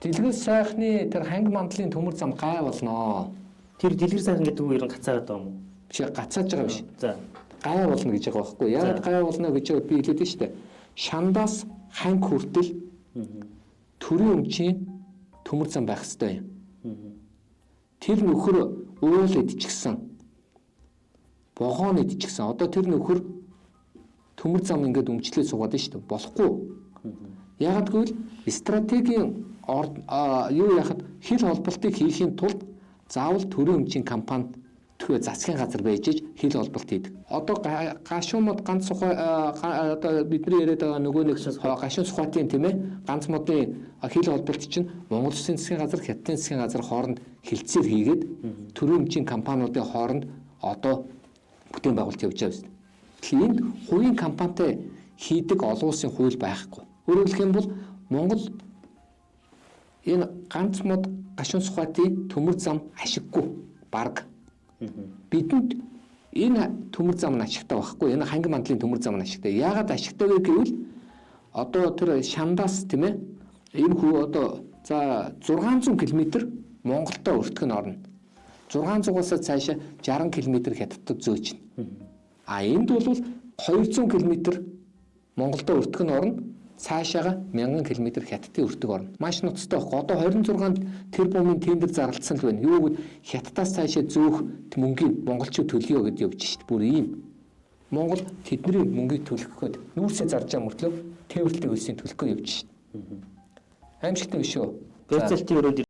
Дэлгэр сайхны тэр ханги мандлын төмөр зам гай болно. Тэр дэлгэр сайхан гэдэг үг ер нь гацаад байгаа юм уу? Биш гацааж байгаа биш. За. Гай болно гэж байгаа байхгүй. Яг гай болно гэж би хэлээд нь шүү дээ. Шандаас ханги хүртэл төрийн өмчийн төмөр зам байх ёстой юм. Тэр нөхөр уул идчихсэн. Богоон идчихсэн. Одоо тэр нөхөр төмөр зам ингээд өмчлөө суугаад нь шүү дээ. Болохгүй. Яг гэвэл стратегийн юу яхад хил холболтыг хийхин тулд заавал төрийн өмчийн компанид засгийн газар байж хил холболт хийдэг. Одоо гашуумод ганц сухай одоо бидний яриад байгаа нөгөө нэг гашуун сухайтын тийм ээ ганц модын хил холболт чинь Монгол Улсын засгийн газар, Хятадын засгийн газар хооронд хилцээр хийгээд төрийн өмчийн компаниудын хооронд одоо бүтээн байгуулалт явж байгаа юм. Тэгэхээр энд хувийн компанитай хийдэг олон улсын хууль байхгүй. Өөрөөр хэлэх юм бол Монгол энэ ганц мод гашуун сухайтын төмөр зам ашиггүй баг. Бидэнд энэ төмөр зам нь ашигтай байхгүй. Энэ ханги мандлын төмөр зам нь ашигтай. Яагаад ашигтай вэ гэвэл одоо тэр Шандаас тийм ээ энэ хүү одоо за 600 км Монголтой өртгөн орно. 600-аас цаашаа 60 км Хятадд зөөж байна. А энд бол 200 км Монголтой өртгөн орно. Цаашаага 1000 км Хятадын өртөг орно. Маш ноцтой байхгүй. Одоо 26 тэрбумын тендер зарласан л байна. Юу гэвэл Хятадаас цаашаа зөөх мөнгийг монголчууд төлөё гэдээ явж шít. Бүр ийм. Монгол тэдний мөнгийг төлөх гээд нүүрсээ зарж байгаа мөртлөө тээвэрлэлтийн хөлсийг төлөх гээд явж шít. Аимшигтай биш үү? Бэлцэлтийн өрөөнд